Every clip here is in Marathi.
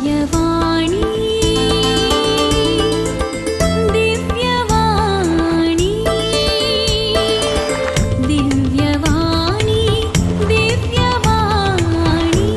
दिव्यवाणी दिव्यवाणी दिव्यवाणी दिव्यवाणी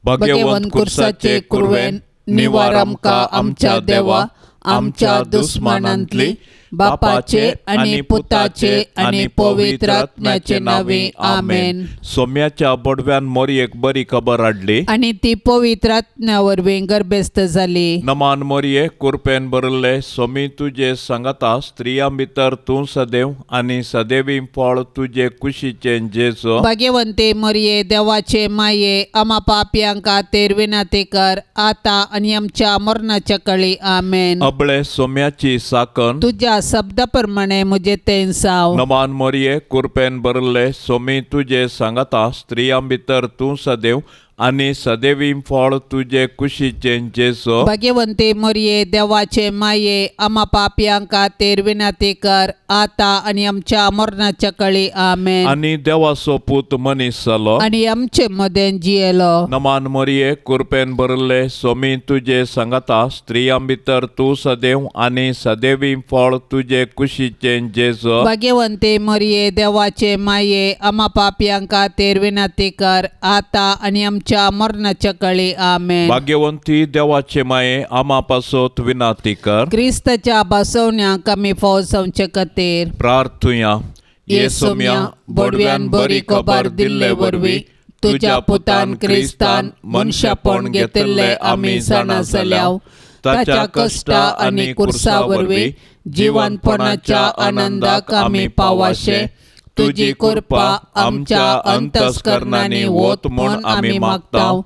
भाग्यवंत कुर्साचे कुर्वेन निवारमका आमच्या देवा, आमच्या दुश्मनांतली बापाचे आणि पुताचे आणि पवित्र आत्म्याचे नावे आमेन. सोम्याच्या बडव्यान मोरयेक बरी खबर हाडली आणि ती पवित्र आत्म्यावरवीं गर्भस्थ जाली. नमान मोरये कुरपेन बरले, सोमी तुझे सांगता स्त्रियां भितर तूं सदैव आणि सदैवी फळ तुझे कुशीचे जेजो. भाग्यवंते मरिये, देवाचे माये, आम्हा पापियांका तेर विनंती कर, आता आणि आमच्या मरणाच्या काळी आमेन. अबळे सोम्याची साकन तुझ्या शब्दाप्रमाणे मुझे तेन साव. नमान मोरये कुरपेन बरले, सोमी तुझे सांगता स्त्रियां भितर तूं सदैव आणि सदैवी फळ तुझे कुशीचे जेजो. भाग्यवंते मरिये, देवाचे माये, आम्हा पापियांका तेर विनंती कर, आता आणि आमच्या मरणाच्या काळी आमेन. आणि देवाचो पूत मनीस जालो आणि आमचे मदेन जियेलो. नमान मोरये कुरपेन बरले, सोमी तुझे सांगता स्त्रियां भितर तूं सदैव आणि सदैवी फळ तुझे कुशीचे जेजो. भाग्यवंते मरिये, देवाचे माये, आम्हा पापियांका तेर विनंती कर, आता आणि आमच्या मरणाच्या काळी आमेन. भाग्यवंती देवाचे माये, आम्हा पासोत विनंती कर. क्रिस्ताच्या बसवण्याक आमी फौजवचे खातीर प्रार्थुया. येसुम्या, बडव्यान बरी खबर दिल्ले वरवीं तुझ्या पुतान क्रिस्तान मनशापण घेतिल्ले आमी जाणा जाल्याव, ताच्या कष्टा आणि कुर्सा वरवीं जिवंतपणाच्या आनंदाक आमी पावाशे. तुझी कृपा आमच्या अंतस्करणांनी वोत म्हूण आमी मागताव.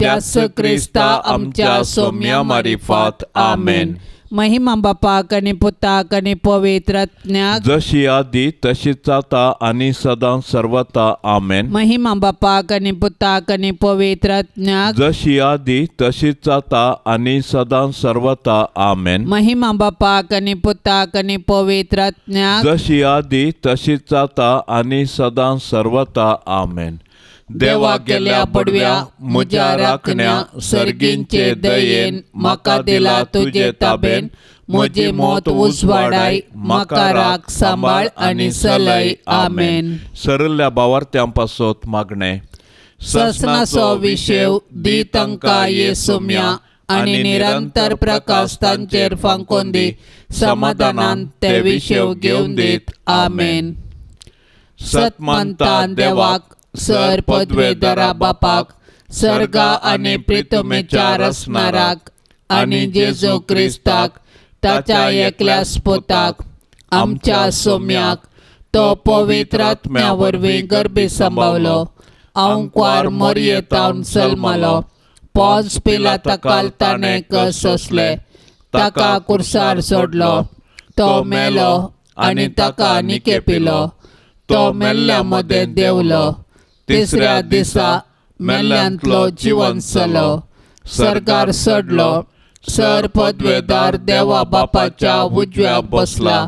त्याच क्रिस्ता आमच्या सौम्या मारिफात आमेन. महिमा बापाक आणि पुताक आणि पवित्र आत्म्याक, जशी आदी तशीच आता आणि सदां सर्वता आमेन. महिमा बापाक आणि पुताक आणि पवित्र आत्म्याक, जशी आदी तशीच आता आणि सदां सर्वता आमेन. महिमा बापाक आणि पुताक आणि पवित्र आत्म्याक, जशी आदी तशीच आता आणि सदां सर्वता आमेन. देवा गेल्या बडव्या म्हज्या राखण्या, सर्गींचे दयेन म्हाका दिला तुझे ताबेन. म्हजी मोत उजवाडाय, म्हाका राख सांबाळ आणि सलय आमेन. सरल्या भावार्थ्यां पासोत मागणे. ससनाचो विशेव दी तांकां येसुम्या, आणि निरंतर प्रकाश तांचेर फांकून दी. समाधानान ते विशेव घेवन दीत आमेन. सतमंता देवाक, सर पदवेदरा बापाक, सर्गा आणि पृथ्वीच्या रचणाराक, आणि जेजू क्रिस्ताक, ताच्या एकल्या पुताक, आमच्या सौम्याक, तो पवित्र आत्म्या वरवीं गर्भी सांबावलो. अंकवार मोरयेतावन सलमलो. पोंच पिलाताकाल ताणें कस सोंसले. ताका कुर्सार सोडलो. तो मेलो आणि ताका निकेपिलो. तो मेल्ल्या मदें देवलो. तिसऱ्या दिसा मेल्ल्यांतलो जिवंत जालो. सर्गार चडलो. सर पदवेदार देवा बापाच्या उजव्या बसला.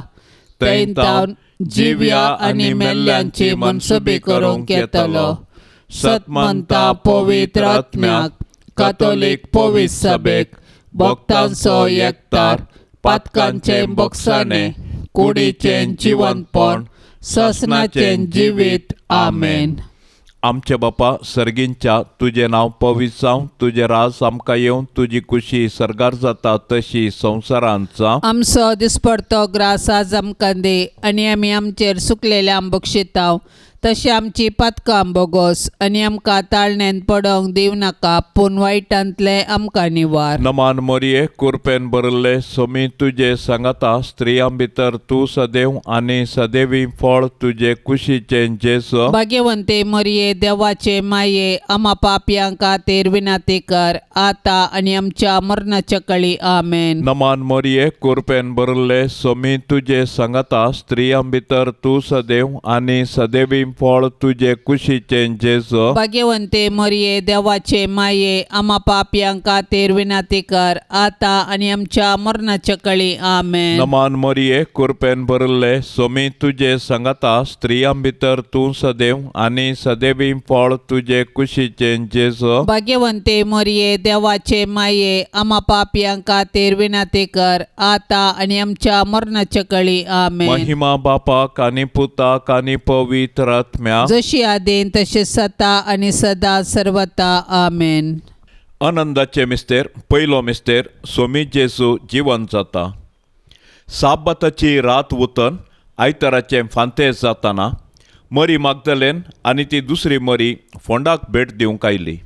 थंयतावन जिव्या आणि मेल्ल्यांची मनसुबी करूंक येतलो. सतमंता पवित्र आत्म्याक, कातोलीक पवित्र सभेक, भक्तांचो एकतार, पातकांचे बोगसाणे, कुडीचें जिवंतपण, ससनाचें जिवीत आमेन. आमचे बापा सर्गींच्या, तुझे नाव पवित्र जावं. तुझे राज आमकां येवं. तुझी कुशी सर्गार जाता तशी संवसारांत जावं. आमचो दिसपडतो ग्रास आज आमकां दे, आनी आमी आमचेर सुकलेल्या आंबोक शिताव. तशी आमची पातकां बोगोस, आनी आमकां ताळणेन पडोवंक दिव नाका, पूण वायटांतले आमकां निवार. नमान मोरये कुरपेन बरले, सोमी तुझे सांगता स्त्रियां भितर तूं सदैव आणि सदैवी फळ तुझे कुशीचे जेजो. भाग्यवंते मरिये, देवाचे माये, आम्हा पापियांका तेर विनंती कर, आता आणि आमच्या मरणाच्या काळी आमेन. नमान मोरये कुरपेन बरले, सोमी तुझे सांगता स्त्रियां भितर तूं सदैव आणि सदैवी फळ तुझे कुशीचे जेजो भाग्यवंते मरिये देवाचे माये आम्हा पापयांक खातीर विनंती कर आता आणि आमच्या मरणाच्या कळी आमेन. नमान मरिये कृपेन भरले सोमी तुझे संगता स्त्रियां भितर तूं सदैव आणि सदैवी फळ तुझे कुशीचे जेजो भाग्यवंते मरिये देवाचे माये आम्हा पापयांक खातीर विनंती कर आता आणि आमच्या मरणाच्या कळी आमेन. महिमा बापाक आणि पुताक आणि पवित्र आत्म्या जशी आदेन तसे सता आणि सदा सर्वता आमेन. आनंदाचे मिस्तेर पयलो मिस्तेर सोमी जेजू जिवंत जाता. साबताची रात वतन आयताराचे फांते जाताना मरी मागदलेन आनी ती दुसरी मरी फोंडाक भेट दिवंक आयली.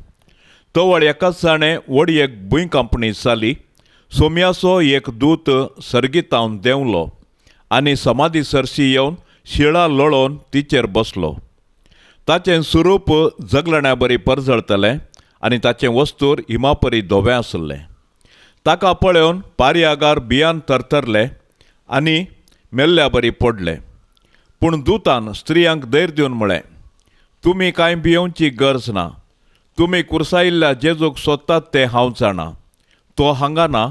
तवळ एकाच जाणें व्हड एक भुंयकांपणी जाली. सोम्याचो एक दूत सर्गितावन देंवलो आनी समाधी सरशी येवन शिळा लोळोवन तिचेर बसलो. ताचें स्वरूप जगलण्या बरी परजळतलें आनी ताचें वस्तूर हिमापरी धोवें आसलें. ताका पळोवन पारयागार भियान तरतरले आनी मेल्ल्या बरी पडले. पूण दुतान स्त्रियांक धैर्य दिवन म्हळें, तुमी कांय भियोवची गरज ना. तुमी कुरसायिल्ल्या जेजूक सोदतात ते हांव जाणा. तो हांगा ना.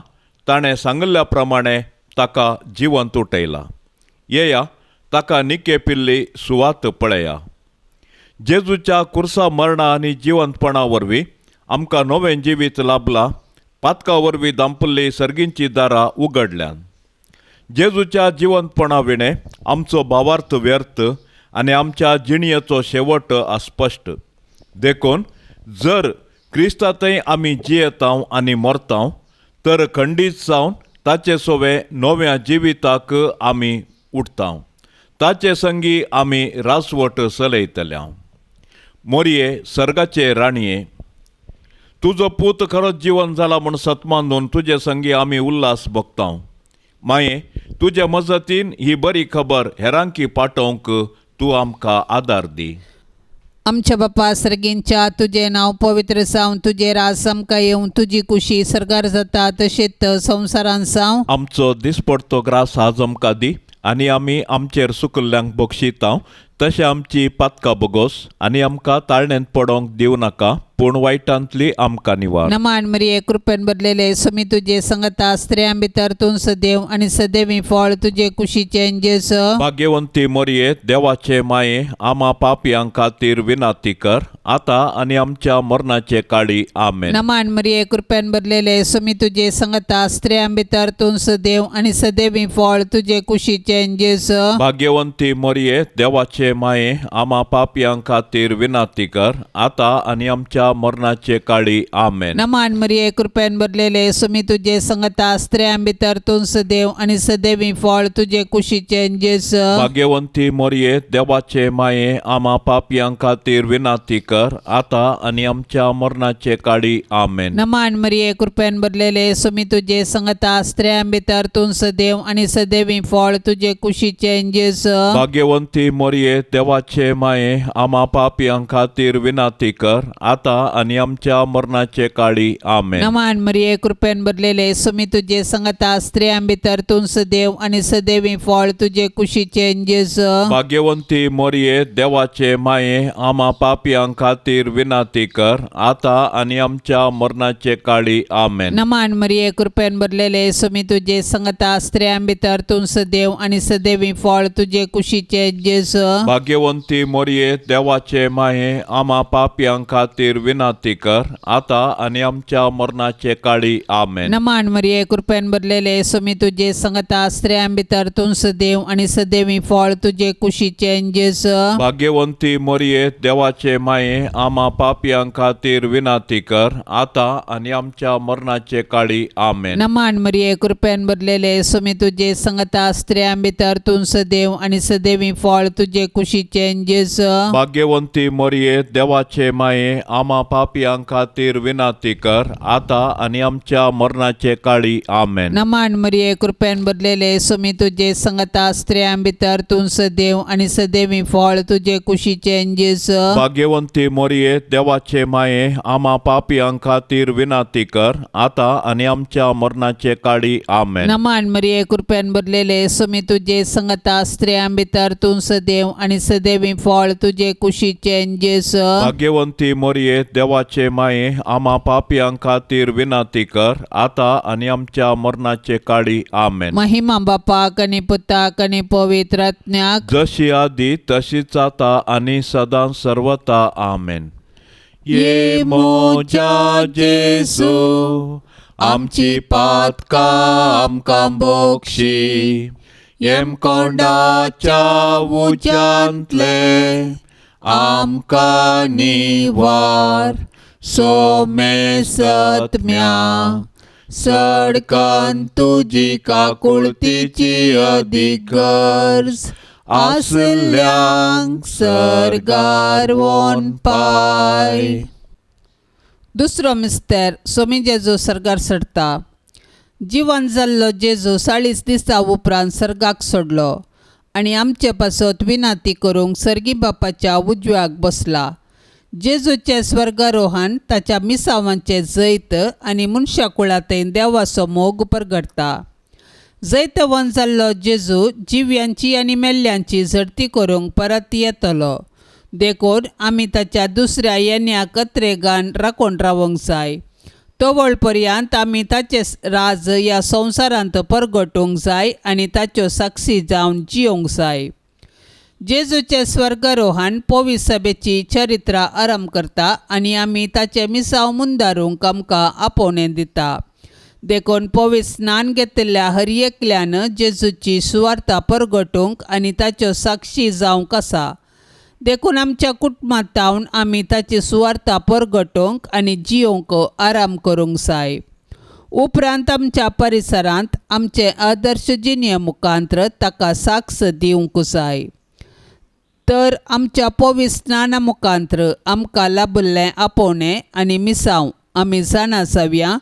ताणें सांगिल्ल्या प्रमाणें ताका जिवंत उठयला. येया ताका निकेपिल्ली सुवात पळया. जेजूच्या कुर्सा मरणा आनी जिवंतपणा वरवीं आमकां नवें जिवीत लाभलां. पातका वरवीं दांपल्ली सर्गींची दारां उगडल्यान. जेजूच्या जिवंतपणा विणें आमचो भावार्थ व्यर्थ आनी आमच्या जिणयेचो शेवट अस्पश्ट. देखून जर क्रिस्तांतय आमी जियेतांव आनी मरतांव तर खंडीत जावन ताचे सोवे नव्या जिविताक आमी उठतांव. ताचे संगी आमी रासवट चलयतल्यांव. मोरये सर्गाचे राणये, तुजो पूत खरोच जिवन जाला म्हूण सतमानून तुजे संगी आमी उल्हास भोगतांव. माये तुजे मजतीन ही बरी खबर हेरांकी पाठोवंक तूं आमकां आदार दी. आमच्या बापा सर्गींच्या तुझे नाव पवित्र जावन तुझे राज आमकां येवन तुजी कुशी सरगार जाता तशेंच संवसारान जावं. आमचो दिसपडतो ग्रास आज आमकां दी आनी आमी आमचेर सुकल्ल्यांक बक्षितांव. तशें आमची पातकां बोगोस आनी आमकां ताळणेंत पडोवंक दिवं नाका पूण वायटांतली आमकां निवार. नमान मरिये कृपेन भरलेले सोमी तुझे संगता स्त्रियां भितर तूं सदैव आनी सदैवी फळ तुझे कुशीचे जेजू. भाग्यवंती मोरये देवाचे माये आम्हा पापयांक खातीर विनंती कर आता आनी आमच्या मरणाचे काळी आमेन. नमान मरिये कृपेन भरलेले सोमी तुझे संगता स्त्रियां भितर तूं सदैव आनी सदैवी फळ तुझे कुशीचे जेजू. भाग्यवंती मोरये देवाचे माये आम्हा पापयांक खातीर विनंती कर आता आनी आमच्या मरणाचे काळी आमेन. नमान मरिये कृपेन भरलेले सोमी तुझे संगता स्त्रियां भितर तूं सदैव आनी सदैवी फळ तुझे कुशीचे जेजू. भाग्यवंती मोरये देवाचे माये आम्हा पापयांक खातीर विनंती कर आता आनी आमच्या मरणाचे काळी आमेन. नमान मरिये कृपेन भरलेले सोमी तुझे संगता स्त्रियां भितर तूं सदैव आनी सदैवी फळ तुझे कुशीचे जेजू. भाग्यवंती मोरये देवाचे माये आम्हा पापयांक खातीर विनंती कर आता आनी आमच्या मरणाचे काळी आमेन. नमान मरिये कृपेन भरलेले सोमी तुझे संगता स्त्रियां भितर तूं सदैव आनी सदैवी फळ तुझे कुशीचे जेजू. भाग्यवंती मोरये देवाचे माये आम्हा पापयांक खातीर विनंती कर आता आनी आमच्या मरणाचे काळी आमेन. नमान मरिये कृपेन भरलेले सोमी तुझे संगता स्त्रियां भितर तूं सदैव आनी सदैवी फळ तुझे कुशीचे जेजू. भाग्यवंती मोरये देवाचे माये आम्हा पापयांक खातीर विनंती कर आता आनी आमच्या मरणाचे काळी आमेन. नमान मरिये कृपेन भरलेले सोमी तुझे संगता स्त्रियां भितर तूं सदैव आनी सदैवी फळ तुझे कुशीचे जेजू. भाग्यवंती मोरये देवाचे माये आम्हा पापयांक खातीर विनंती कर आता आनी आमच्या मरणाचे काळी आमेन. नमान मरिये कृपेन भरलेले सोमी तुझे संगता स्त्रियां भितर तूं सदैव आनी सदैवी फळ तुझे कुशीचे जेजू. भाग्यवंती मोरये देवाचे माये आम्हा आम्हा पापियां खातीर विनाती कर, आता आणि आमच्या मरणाचे काळी आमेन. नमान मरिये कृपेन भरलेले सुमी तुझे संगता स्त्रियां भितर तूं सदैव आणि सदैवी फळ तुझे कुशीचे जेजू. भाग्यवंती मोरये देवाचे माये, आम्हा पापियां खातीर विनाती कर, आता आणि आमच्या मरणाचे काळी आमेन. नमान मरिये कृपेन भरलेले सुमी तुझे संगता स्त्रियां भितर तूं सदैव आणि सदैवी फळ तुझे कुशीचे जेजू. भाग्यवंती मोरये देवाचे माये, आम्हा पापियां खातीर विनाती कर, आता आणि आमच्या मरणाचे काळी आमेन. महिमा बापाक आणि पुताक आणि पवित्र आत्म्याक, जशी आधी तशीच आता आणि सदां सर्वता आमेन. ये मोजा जेजू, आमची पातका आमकां बोक्षी, येम कोंडाच्या उज्यांतले आमकां निवार. सोमे सत्म्या सडकन तुजी काकुळतीची अदीक गरज, आसल्यांक सरगार वोन पाय. दुसरो मिस्तेर सोमी जेजू सर्गार सडटा. जिवन जाल्लो जेजू 40 दिसां उपरांत सर्गाक सोडलो आनी आमचे पासत विनाती करूंक सर्गी बापाच्या उजव्याक बसला. जेजूचे स्वर्गारोहण ताच्या मिसावांचे जैत आनी मनशा कुळांतय देवाचो मोग परगडटा. जैतवन जाल्लो जेजू जिव्यांची आनी मेल्ल्यांची झडती करूंक परत येतलो. देखून आमी ताच्या दुसऱ्या येण्याक कत्रेगान राखून रावंक जाय. तवळ पर्यंत आमी ताचे राज ह्या संवसारांत परगटूंक जाय आनी ताच्यो साक्षी जावन जियोंक जाय. जेजूचे स्वर्गारोहण पवित्र सभेची चरित्रां आरंभ करता आनी आमी ताचे मिसाव मुंदारूंक आमकां आपोवणें दिता. देखून पवित्र स्नान घेतिल्ल्या हर एकल्यान जेजूची सुवार्ता परगटूंक आनी ताच्यो साक्षी जावंक आसा. देखून आमच्या कुटुंबांत आमी ताची सुवार्ता परगटूंक आनी जियोंक आराम करूंक जाय. उपरांत आमच्या परिसरांत आमचे आदर्श जिणे मुखांत्र ताका साक्ष दिवंक जाय. तर आमच्या पवित्र स्नाना मुखांत्र आमकां लाबिल्लें आपोवणें आनी मिसाव आमी जाणा जावया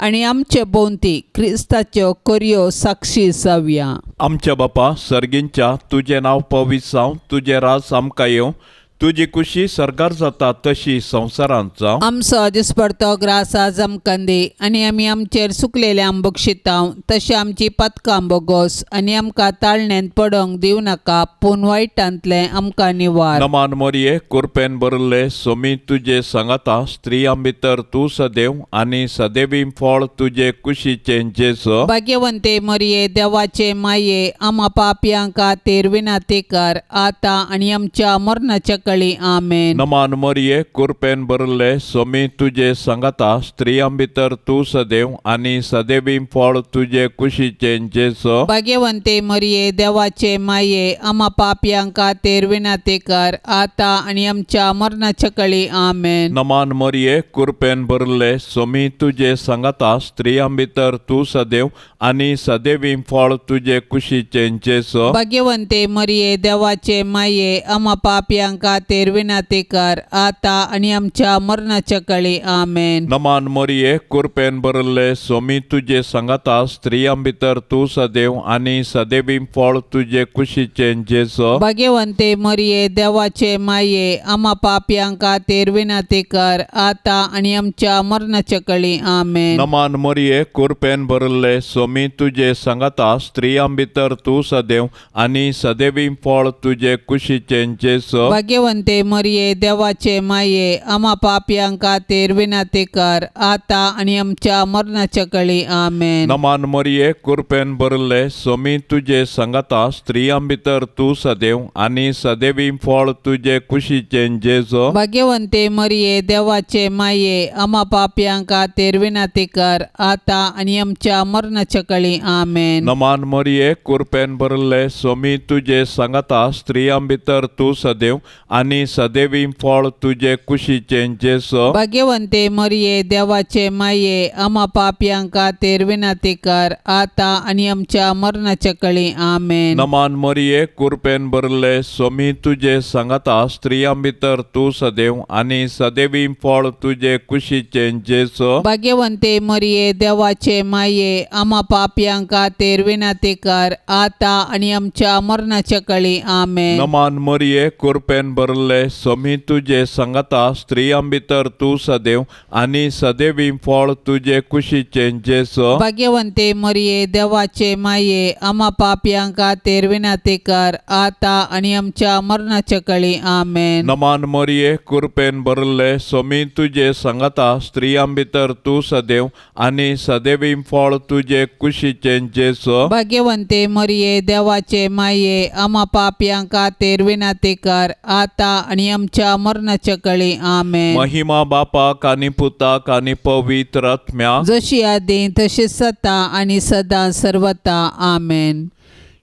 आनी आमचे भोंवती क्रिस्ताच्यो खऱ्यो साक्षी जावया. आमच्या बापा सर्गींच्या, तुझे नाव पवित्र जावं, तुझे राज आमकां येवं, तुजी खुशी सरकार जाता तशी संवसारांत जावं. आमचो दिसपडतो ग्रास आज आमकां दी आनी आमी आमचेर सुकलेल्यांक बक्षितांव, तशें आमची पातकां बोगोस आनी आमकां ताळण्यांत पडोंक दिवं नाका, पूण वायटांतलें आमकां निवार. नमान मोरये कृपेन भरले सोमी तुजे सांगाता स्त्रियां भितर तूं सदैव आनी सदैवी फळ तुजे कुशीचे जेजू. भाग्यवंते मरिये देवाचे माये, आम्हा पापयां खातीर विनाती कर, आता आनी आमच्या मरणाच्या काळी आमेन. नमान मोरये कृपेन भरले सोमी तुजे सांगाता स्त्रियां भितर तूं सदैव आनी सदैवी फळ तुजे कुशीचे जेजू. भाग्यवंते मरिये देवाचे माये, आम्हा पापयां खातीर विनाती कर, आता आनी आमच्या मरणाच्या काळी आमेन. नमान मोरये कृपेन भरले सोमी तुजे सांगाता स्त्रियां भितर तूं सदैव आनी सदैवी फळ तुजे कुशीचे जेजू. भाग्यवंते मरिये देवाचे माये, आम्हा पापयां खातीर विनाती कर, आता आनी आमच्या मरणाच्या काळी आमेन. नमान मोरये कृपेन भरले सोमी तुजे सांगाता स्त्रियां भितर तूं सदैव आनी सदैवी फळ तुजे कुशीचे जेजू. भाग्यवंते मरिये देवाचे माये, आम्हा पापयां खातीर विनाती कर, आता आनी आमच्या मरणाच्या काळी आमेन. नमान मोरये कृपेन भरले सोमी तुजे सांगाता स्त्रियां भितर तूं सदैव आनी सदैवी फळ तुजे कुशीचे जेजू. भाग्यवंते मरिये देवाचे माये, आम्हा पापयां खातीर विनाती कर, आता आनी आमच्या मरणाच्या काळी आमेन. नमान मोरये कृपेन भरले सोमी तुजे सांगाता स्त्रियां भितर तूं सदैव आनी सदैवी फळ तुजे कुशीचे जेजू. भाग्यवंते मरिये देवाचे माये, आम्हा पापयां खातीर विनाती कर, आता आनी आमच्या मरणाच्या काळी आमेन. नमान मोरये कृपेन भरले सोमी तुजे सांगाता स्त्रियां भितर तूं सदैव आणि सदैवी फळ तुझे कुशीचे जेसो भाग्यवंते मरिये देवाचे माये आम्हा पापियांका तेर विनाती कर आता आणि आमच्या मरणाच्या कळी आमेन. नमान मरिये कृपेन भरले सोमी तुझे सांगता स्त्रियां भितर तू सदैव आणि सदैवी फळ तुझे कुशीचे जेसो भाग्यवंते मरिये देवाचे माये आम्हा पापियांका तेर विनाती कर आता आणि आमच्या मरणाच्या कळी आमेन. नमान मरिये कृपेन भरले सोमी तुझे सांगता स्त्रियां भितर तू सदैव आणि सदैवी फळ तुझे कुशीचे जेसो भाग्यवंते मरिये देवाचे माये आम्हा पापियांका तेर विनाती कर आता आणि आमच्या मरणाच्या कळी आमेन. नमान मरिये कृपेन भरले सोमी तुझे सांगता स्त्रियां भितर तू सदैव आणि सदैवी फळ तुझे कुशीचे जेसो भाग्यवंते मरिये देवाचे माये आम्हा पापियांका तेर विनाती कर आता आणि आमच्या मरणाच्या कळी आमेन. महिमा बापाक आणि पुताक आणि पवित्र आत्म्या जशी आदी तशी सता आणि सदा सर्वता आमेन.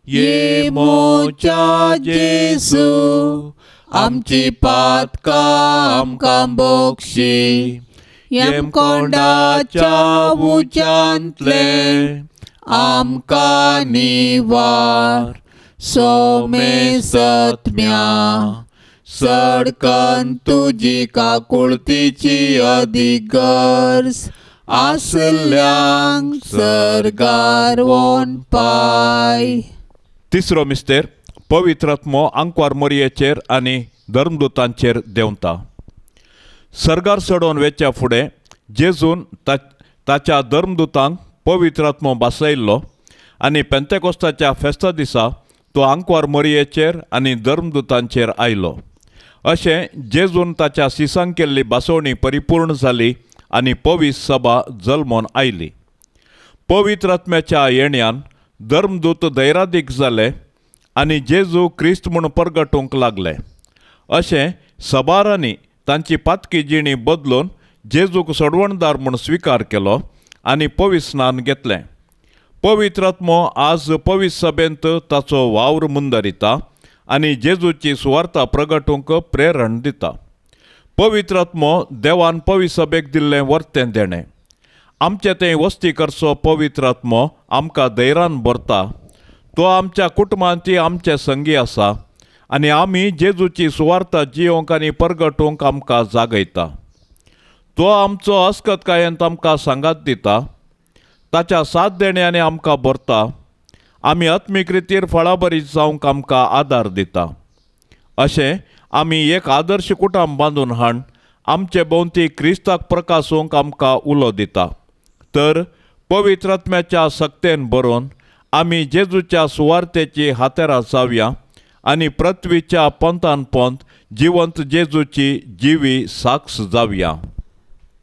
ये मोच्या जेसू आमची पातका आमकां बोक्षी येम कोंडाच्या उच्यांतले आमकां निवार सोमे सत्म्या सडकन तुजी काकुळतीची अधिगर्स आसल्यांक सरगार वोन पाय. तिसरो मिस्तेर पवित्र आत्मो आंकवार मरियेचेर आनी धर्मदूतांचेर देंवता. सर्गार चडोवन वेच्या फुडें जेजून ताच्या धर्मदूतांक पवित्र आत्मो बसयल्लो आनी पेंतेकोस्ताच्या फेस्ता दिसा तो आंकवार मरियेचेर आनी धर्मदूतांचेर आयलो. अशें जेजून ताच्या सिसांक केल्ली बसवणी परिपूर्ण जाली आनी पवित्र सभा जल्मोन आयली. पवित्र आत्म्याच्या येण्यान धर्मदूत धैर्यादीक जाले आनी जेजू क्रिस्त म्हूण परगटूंक लागले. अशें सबारांनी तांची पातकी जिणी बदलून जेजूक सोडवणदार म्हूण स्विकार केलो आनी पवित्र स्नान घेतलें. पवित्र आत्मो आज पवित्र सभेंत ताचो वावर मुंदरिता आनी जेजूची सुवार्ता प्रगटूंक प्रेरण दिता. पवित्र आत्मो देवान पवित्र सभेक दिल्लें वर्तें देणें. आमचे तें वस्ती करचो पवित्र आत्मो आमकां धैर्यान भरता. तो आमच्या कुटुंबांती आमचे संगी आसा आनी आमी जेजूची सुवार्ता जियोंक आनी परगटूंक आमकां जागयता. तो आमचो अस्कतकायेंत आमकां सांगात दिता. ताच्या साथ देण्याने आमकां भरता. आमी आत्मीक रितीर फळाबरी जावंक आमकां आदार दिता. अशें आमी एक आदर्श कुटुंब बांदून हाड आमचे भोंवती क्रिस्ताक प्रकाशोवंक आमकां उलो दिता. तर पवित्र आत्म्याच्या सक्तेन बरोवन आमी जेजूच्या सुवार्तेची हातेरां जावया आनी पृथ्वीच्या पंतान पंत जिवंत जेजूची जिवी साक्ष जावया.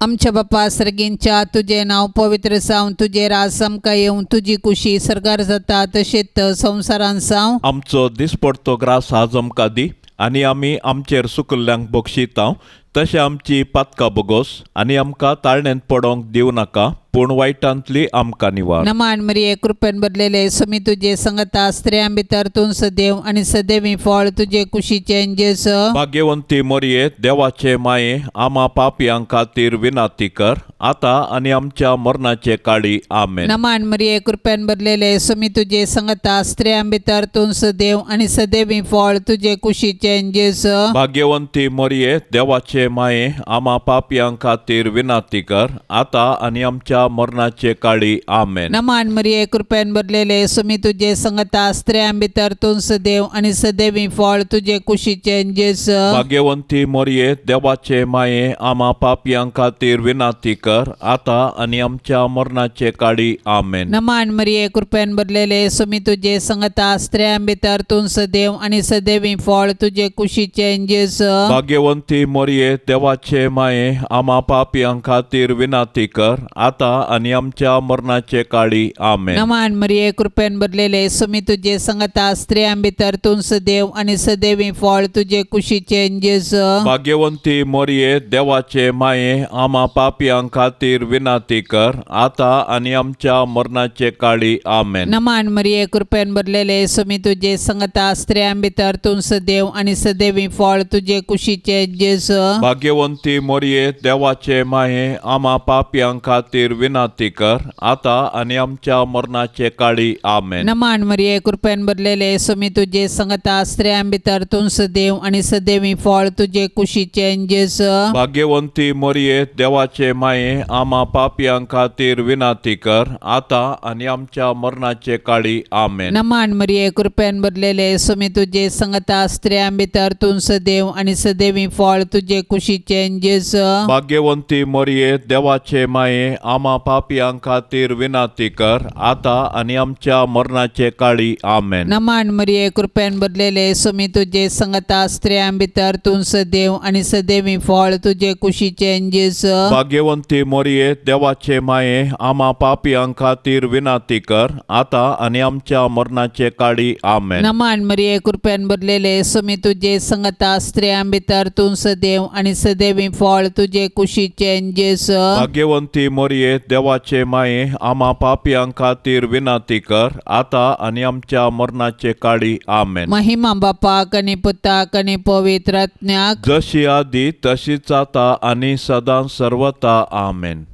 आमच्या बापा सर्गींच्या तुझे नाव पवित्र जावन तुझे राज आमकां येवन तुजी कुशी सरगार जाता तशेंच संवसारान जावं. आमचो दिसपडतो ग्रास आज आमकां दी आनी आमी आमचेर सुकल्ल्यांक बक्षिता तशें आमची पातकां बोगोस आनी आमकां ताळणेंत पडोंक दिवं नाका पूण वायटांतली आमकां निवार. नमान मरिये कृपेन भरलेले समी तुझे संगता स्त्रियां भितर तूं सदैव आनी सदैवी फळ तुझे कुशीचे जेस. भाग्यवंती मरिये देवाचे माये आम्हा पापयां खातीर विनाती कर आता आनी आमच्या मरणाचे काळी आमेन. नमान मरिये कृपेन भरलेले समी तुझे संगता स्त्रियां भितर तूं सदैव आनी सदैवी फळ तुझे कुशीचे जेस. भाग्यवंती मरिये देवाचे माये आम्हा पापयां खातीर विनाती कर आता आनी आमच्या मरणाचे काळी आमेन. नमान मरिये कृपेन भरलेले समी तुझे संगता स्त्रियां भितर तूं सदैव आनी सदैवी फळ तुझे कुशीचे जेस. भाग्यवंती मरिये देवाचे माये आम्हा पापयां खातीर विनाती कर आता आनी आमच्या मरणाचे काळी आमेन. नमान मरिये कृपेन भरलेले समी तुझे संगता स्त्रियां भितर तूं सदैव आनी सदैवी फळ तुझे कुशीचे जेस. भाग्यवंती मरिये मरिये देवाचे माये आम्हा पापियां खातीर विनाती कर आता आणि आमच्या मरणाचे काळी आमेन. नमान मरिये कृपेन भरलेले सुमी तुझे संगता स्त्रियां भितर तू सदैव आणि सदैवी फळ तुझे कुशीचे जेजू. भाग्यवंती मरिये देवाचे माये आम्हा पापियां खातीर विनाती कर आता आणि आमच्या मरणाचे काळी आमेन. नमान मरिये कृपेन भरलेले सुमी तुझे संगता स्त्रियां भितर तू सदैव आणि सदैवी फळ तुझे कुशीचे जेजू. भाग्यवंती मरिये देवाचे माये आम्हा पापियां खातीर विनाती कर आता आणि आमच्या मरणाचे काळी आमेन. नमान मरिये कृपेन भरलेले सुमी तुझे संगता स्त्रियां भितर तू सदैव आणि सदैवी फळ तुझे कुशीचे जेजू. भाग्यवंती मरिये देवाचे माये आम्हा पापियां खातीर विनाती कर आता आणि आमच्या मरणाचे काळी आमेन. नमान मरिये कृपेन भरलेले सुमी तुझे संगता स्त्रियां भितर तू सदैव आणि सदैवी फळ तुझे कुशीचे जेजू. भाग्यवंती मरिये देवाचे माये आम्हा पापियां खातीर विनाती कर आता आणि आमच्या मरणाचे काळी आमेन. नमान मरिये कृपेन भरलेले सुमी तुझे संगता स्त्रियां भितर तू सदैव आणि सदैवी फळ तुझे कुशीचे जेजू. भाग्यवंती मरिये देवाचे माये आम्हा पापियां खातीर विनाती कर आता आणि आमच्या मरणाचे काळी आमेन. नमान मरिये कृपेन भरलेले सुमी तुझे संगता स्त्रियां भितर तू सदैव आणि सदैवी फळ तुझे कुशीचे जेजू. भाग्यवंती मरिये देवाचे माये आम्हा पापियां खातीर विनाती कर आता आणि आमच्या मरणाचे काळी आमेन. महिमा बापाक आणि पुताक आणि पवित्र आत्म्याक जशी आधी तशीच आता आणि सदा सर्वता आमेन.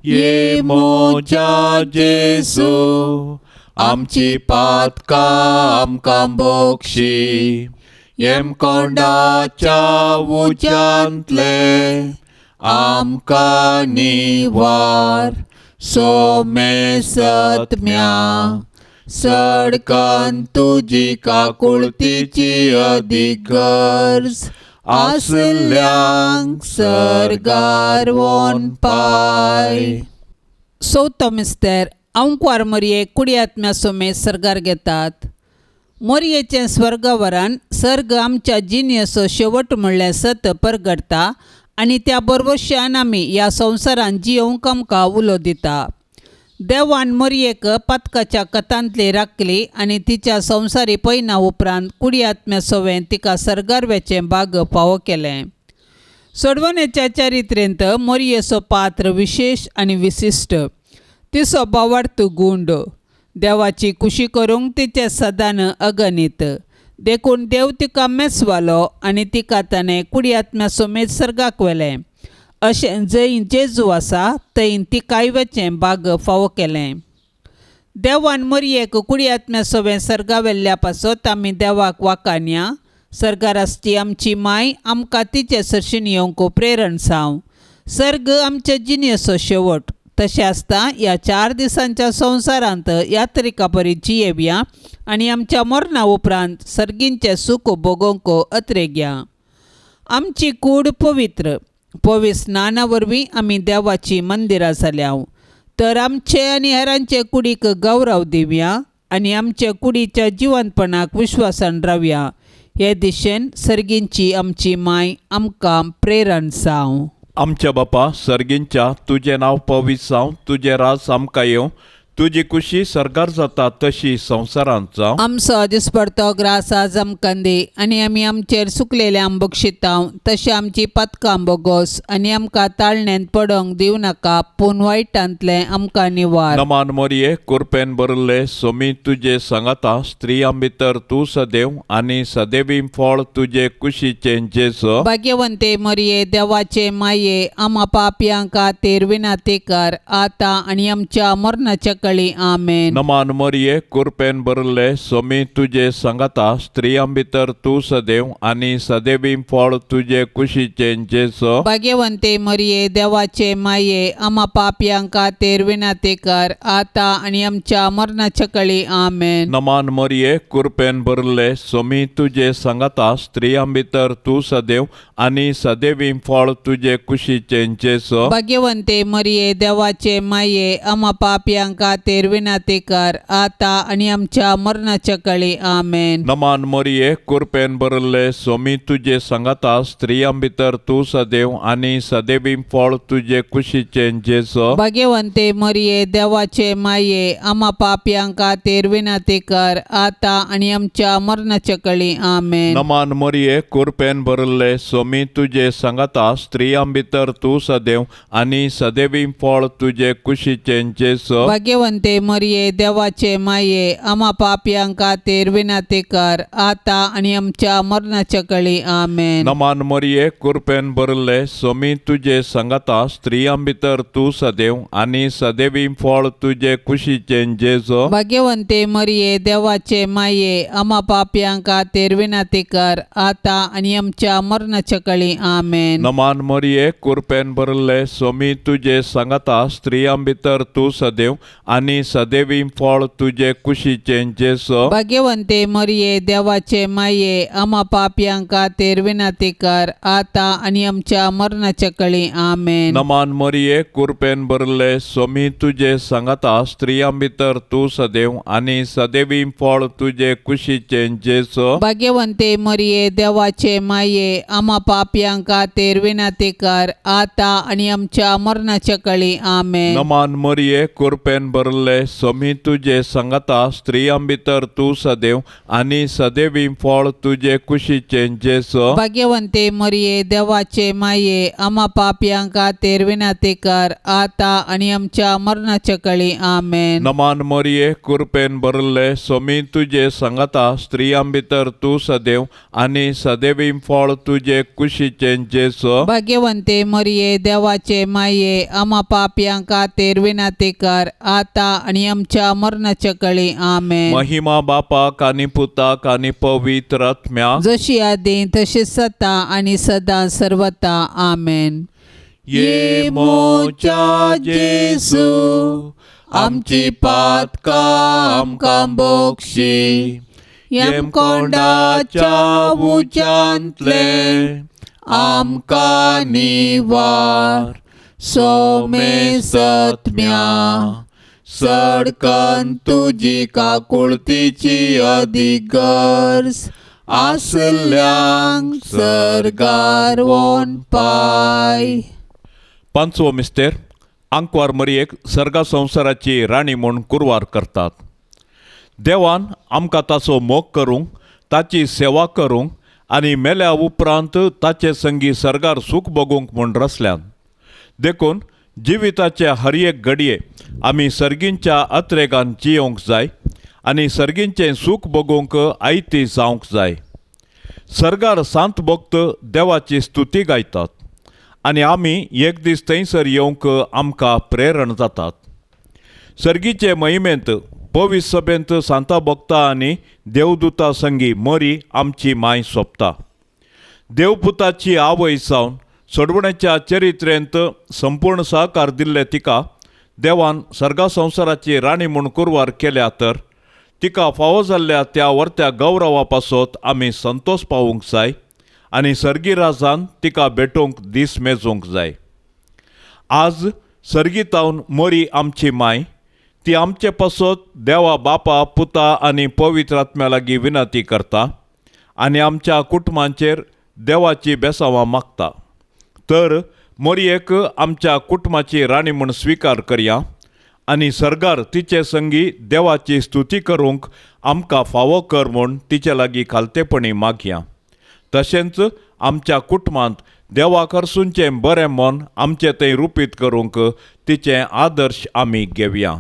ये मोजा जेजू आमची पातका आमकां बोक्षी येम कोंडाच्या उज्यांतले आमकां निवार सोमे सत्म्या सडकन तुजी काकुळतीची अधिकर्ज आसल्यांक सरगार वोन पाय. चवथो मिस्तेर अंकवार मरिये कुडी आत्म्या सोमे सर्गार घेतात. मोरयेचें स्वर्गवरान सर्ग आमच्या जिणेचो शेवट म्हणल्यार सत परगडता आनी त्या बरवश्यान आमी ह्या संवसारान जियोंक आमकां उलो दिता. देवान मोरयेक पातकाच्या कथांतली राखली आनी तिच्या संवसारी पैना उपरांत कुडी आत्म्या सोवें तिका सर्गारव्याचें भाग फावो केलें. सोडवणेच्या चारित्रेंत मोरयेचो पात्र विशेष आनी विशिश्ट. तिचो भावार्थ गूंड. देवाची खुशी करूंक तिचे सदान अगणित. देखून देव तिका मेसवालो आनी तिका ताणें कुडी आत्म्या सोमेत सर्गाक व्हेलें. अशें जंय जेजू आसा थंय तिकाय वेचें भाग फावो केलें. देवान मोरयेक कुडी आत्म्या सोवें सर्गा वेल्ल्या पासत आमी देवाक वाखाणया. सर्गार आसची आमची माय आमकां तिचे सरशीन येवंक प्रेरण साव. सर्ग आमचे जिणेचो शेवट. तशें आसता ह्या 4 दिसांच्या संवसारांत यात्रिका परी जियेवया आनी आमच्या मरणा उपरांत सर्गींचें सूख भोगोवंक अत्रेग्या. आमची कूड पवित्र. स्नाना वरवीं आमी देवाची मंदिरां जाल्याव. तर आमचे आनी हेरांचे कुडीक गौरव दिवया आनी आमच्या कुडीच्या जिवंतपणाक विश्वासान रावया. हे दिशेन सर्गींची आमची माय आमकां प्रेरण जावं. आमच्या बापा सर्गींच्या तुझे नाव पवित्र जावं. तुझे राज आमकां येवं. तुजी खुशी सर्गार जाता तशी संवसारांत जावं. आमचो दिसपडतो ग्रास आज आमकां दी आनी आमी आमचेर सुकलेल्यांक बक्षितांव. तशें आमची पातकां बोगोस आनी आमकां ताळण्यांत पडोंक दिवं नाका पूण वायटांतलें आमकां निवार. नमान मोरये कृपेन भरले सोमी तुजे सांगाता स्त्रियां भितर तूं सदैव आनी सदैवी फळ तुजे कुशीचें जेजू. भाग्यवंते मरिये देवाचे माये आम्हा पापयां खातीर विनाती कर आता आनी आमच्या मरणाच्या काळी आमेन. नमान मोरये कृपेन भरले सोमी तुजे सांगाता स्त्रियां भितर तूं सदैव आनी सदैवी फळ तुजे कुशीचें जेजू. भाग्यवंते मरिये देवाचे माये आम्हा पापयां खातीर विनाती कर आता आनी आमच्या मरणाच्या काळी आमेन. नमान मोरये कृपेन भरले सोमी तुजे सांगाता स्त्रियां भितर तूं सदैव आनी सदैवी फळ तुजे कुशीचें जेजू. भाग्यवंते मरिये देवाचे माये आम्हा पापयां खातीर खातीर विनंती कर आता आनी आमच्या मरणाच्या काळी आमेन. नमान मोरये कृपेन भरले स्वामी तुझे सांगाता स्त्रियां भितर तू सदैव आणि सदैवी फळ तुझे कुशीचे जेसो. भाग्यवंते मरिये देवाचे माये आम्हा पापयां खातीर विनंती कर आता आनी आमच्या मरणाच्या काळी आमेन. नमान मोरये कृपेन भरले स्वामी तुझे सांगाता स्त्रियां भितर तू सदैव आणि सदैवी फळ तुझे कुशीचे जेसो. भाग्यवंते मरिये देवाचे माये आम्हा पापयां खातीर विनंती कर आता आनी आमच्या मरणाच्या काळी आमेन. नमान मोरये कृपेन भरले स्वामी तुझे सांगाता स्त्रियां भितर तू सदैव आणि सदैवी फळ तुझे कुशीचे जेसो. भाग्यवंते मरिये देवाचे माये आम्हा पापयां खातीर विनंती कर आता आनी आमच्या मरणाच्या काळी आमेन. नमान मोरये कृपेन भरले स्वामी तुझे सांगाता स्त्रियां भितर तू सदैव आणि सदैवी फळ तुझे कुशीचे जेसो. भाग्यवंते मरिये देवाचे माये आम्हा पापयां खातीर विनंती कर आता आनी आमच्या मरणाच्या काळी आमेन. नमान मोरये कृपेन भरले स्वामी तुझे सांगाता स्त्रियां भितर तू सदैव आणि सदैवी फळ तुझे कुशीचे जेसो. भाग्यवंते मरिये देवाचे माये आम्हा पापयां खातीर विनंती कर आता आनी आमच्या मरणाच्या काळी आमेन. नमान मोरये कृपेन भरले स्वामी तुझे सांगाता स्त्रियां भितर तू सदैव आणि सदैवी फळ तुझे कुशीचे जेसो. भाग्यवंते मरिये देवाचे माये आम्हा पापयां खातीर विनंती कर आता आनी आमच्या मरणाच्या काळी आमेन. नमान मोरये कृपेन भरले स्वामी तुझे सांगाता स्त्रियां भितर तू सदैव आणि सदैवी फळ तुझे कुशीचे जेसो. भाग्यवंते मरिये देवाचे माये आम्हा पापयां खातीर विनंती कर आता आनी आमच्या मरणाच्या काळी आमेन. महिमा बापाक आणि पुताक आणि पवित्र आत्म्या जशी आदी तशी सता आणि सदा सर्वता आमेन. ये मोच्या जेसू आमची पातका आमकां बोक्षी. येम कोंडाच्या उच्यांतले आमकां निवार. सोमे सत्म्या सडकन तुजी काकुळतीची अधिगर्स आसल्यांक सरगार वोन पाय. पांचवो मिस्तेर आंकवार मरयेक सर्गा संवसाराची राणी म्हूण कुरवार करतात. देवान आमकां ताचो मोग करूंक ताची सेवा करूंक आनी मेल्या उपरांत ताचे संगी सर्गार सूख भोगूंक म्हूण रचल्यान. देखून जिविताचे हर एक घडये आमी सर्गींच्या अत्रेगान जियोंक जाय आनी सर्गींचें सूख भोगूंक आयती जावंक जाय. सर्गार सांत भक्त देवाची स्तुती गायतात आनी आमी एक दीस थंयसर येवंक आमकां प्रेरण जातात. सर्गीचे महिमेंत पवित्र सभेंत सांता भक्तां आनी देवदूतां संगी मरी आमची माय सोंपता. देवपुताची आवय जावन सोडवण्याच्या चरित्रेंत संपूर्ण सहकार दिल्ले तिका देवान सर्गा संवसाराची राणी म्हूण कुरवार केल्या तर तिका फावो जाल्ल्या त्या वर्त्या गौरवा पासत आमी संतोश पावूंक जाय आनी सर्गी राजान तिका भेटोवंक दीस मेजोवंक जाय. आज सर्गीतावन मरी आमची माय ती आमचे पासत देवा बापा पुता आनी पवित्र आत्म्या लागीं विनंती करता आनी आमच्या कुटुंबांचेर देवाची बेसांवां मागता. तर मोरयेक आमच्या कुटुंबाची राणी म्हूण स्विकार करया आनी सर्गार तिचे संगी देवाची स्तुती करूंक आमकां फावो कर म्हूण तिचे लागीं खालतेपणी मागया. तशेंच आमच्या कुटुंबांत देवाक अर्सूंचें बरें मन आमचें थंय रुपीत करूंक तिचें आदर्श आमी घेवया.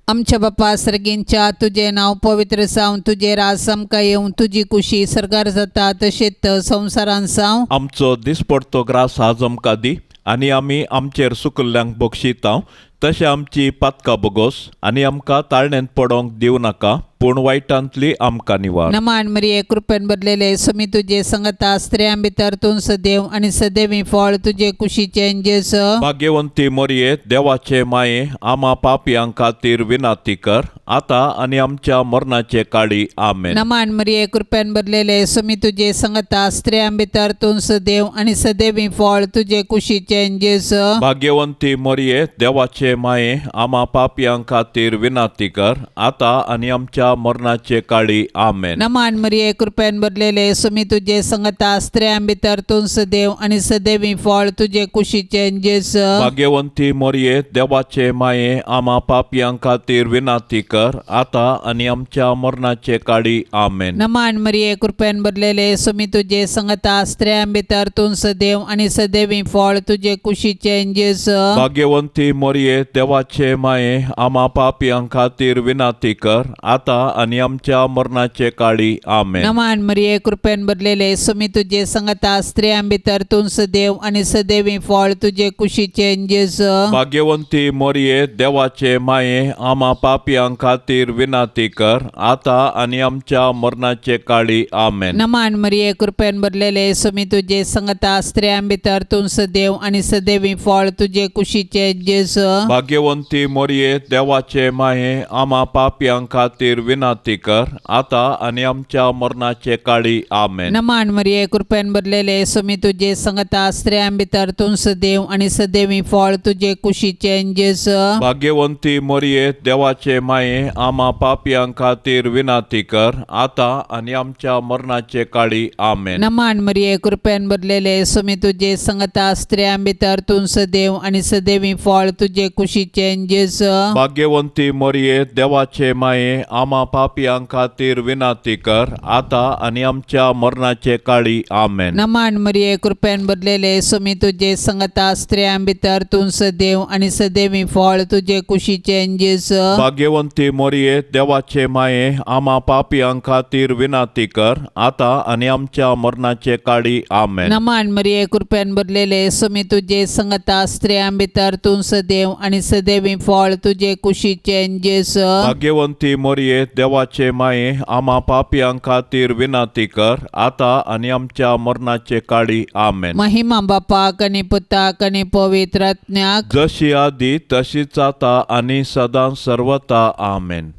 आमच्या बापा सर्गींच्या तुझे नाव पवित्र जावन तुझे राज आमकां येवं तुजी कुशी सर्गार जाता तशेंच संवसारान जावं. आमचो दिसपडतो ग्रास आज आमकां दी आनी आमी आमचेर सुकल्ल्यांक बक्षितांव तशें आमची पातकां बोगोस आनी आमकां ताळणेंत पडोवंक दिवं नाका पूण वायटांतली आमकां निवार. नमान मरिये कृपेन भरलेले सुमी तुझे संगता स्त्रियां भितर तूं सदैव आणि सदैवी फळ तुझे कुशीचे जेस. भाग्यवंती मोरये देवाचे माये आम्हा पापयां खातीर विनाती कर आता आणि आमच्या मरणाचे काळी आमेन. नमान मरिये कृपेन भरलेले सुमी तुझे संगता स्त्रियां भितर तूं सदैव आणि सदैवी फळ तुझे कुशीचे जेस. भाग्यवंती मोरये देवाचे माये आम्हा पापयां खातीर विनाती कर आता आणि आमच्या मरणाचे काळी आमेन. नमान मरिये कृपेन भरलेले सुमी तुझे संगता स्त्रियां भितर तूं सदैव आणि सदैवी फळ तुझे कुशीचे जेस. भाग्यवंती मोरये देवाचे माये आम्हा पापयां खातीर विनाती कर आता आणि आमच्या मरणाचे काळी आमेन. नमान मरिये कृपेन भरलेले सुमी तुझे संगता स्त्रियां भितर तूं सदैव आणि सदैवी फळ तुझे कुशीचे जेस. भाग्यवंती मोरये देवाचे माये आम्हा पापयां खातीर विनाती कर आता आणि आमच्या मरणाचे काळी आमेन. नमान मरिये कृपेन भरलेले सुमी तुझे संगता स्त्रियां भितर तूं सदैव आणि सदैवी फळ तुझे कुशीचे जेस. भाग्यवंती मोरये देवाचे माये आम्हा पापयां खातीर विनाती कर आता आणि आमच्या मरणाचे काळी आमेन. नमान मरिये कृपेन भरलेले सुमी तुझे संगता स्त्रियां भितर तूं सदैव आणि सदैवी फळ तुझे कुशीचे जेस. भाग्यवंती मोरये देवाचे माये आम्हा पापयां खातीर विनाती कर आता आणि आमच्या मरणाचे काळी आमेन. नमान मरिये कृपेन भरलेले सुमी तुझे संगता स्त्रियां भितर तूं सदैव आणि सदैवी फळ तुझे कुशीचे जेस. भाग्यवंती मोरये देवाचे माये आम्हा पापयां खातीर विनाती कर आता आणि आमच्या मरणाचे काळी आमेन. नमान मरिये कृपेन भरलेले सुमी तुझे संगता स्त्रियां भितर तूं सदैव आणि सदैवी फळ तुझे कुशीचे जेस. भाग्यवंती मोरये देवाचे माये आम्हा पापयां खातीर विनाती कर आता आणि आमच्या मरणाचे काळी आमेन. नमान मरिये कृपेन भरलेले सुमी तुझे संगता स्त्रियां भितर तूं सदैव आणि सदैवी फळ तुझे कुशीचे जेस. भाग्यवंती मोरये देवाचे माये आम्हा पापयां खातीर विनाती कर आता आणि आमच्या मरणाचे काळी आमेन. नमान मरिये कृपेन भरलेले सुमी तुझे संगता स्त्रियां भितर तूं सदैव आणि सदैवी फळ तुझे कुशीचे जेस. भाग्यवंती मोरये देवाचे माये आम्हा पापयां खातीर विनाती कर आता आणि आमच्या मरणाचे काळी आमेन. महिमा बापाक आणि पुताक आणि पवित्र आत्म्याक जशी आधी तशीच आता आणि सदां सर्वता आमेन.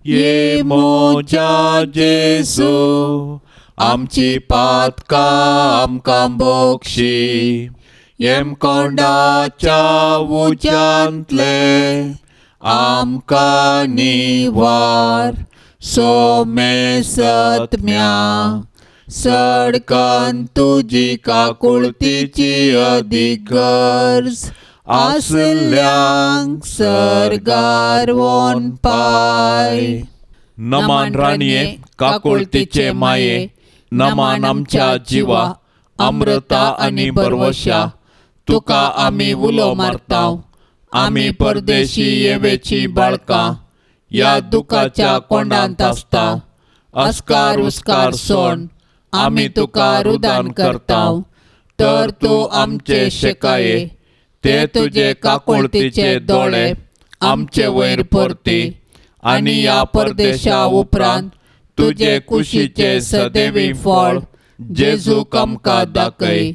ये मोजा जेसू आमची पातका आमकां बोक्षी येम कोंडाच्या उज्यांतले आमकां निवार सोमे सत्म्या सडकन तुजी काकुळतीची अधिकर्ज आसल्यांक सरगार वोन पाय. नमान राणये काकुळतीचे माये नमान आमच्या जिवा अमृता आणि बरवशा तुका आमी उलो मारताव. आमी परदेशी येवेची बाळकां या दुखाच्या कोंडांत आसताव. अस्कार उस्कार सोड आमी तुका रुदान करताव. तर तूं आमचे शेकाये ते तुझे काकुळतीचे दोळे आमचे वयर परती आणि या परदेशा उपरांत तुझे कुशीचे सदैवी फळ जेजूक आमकां दाखय.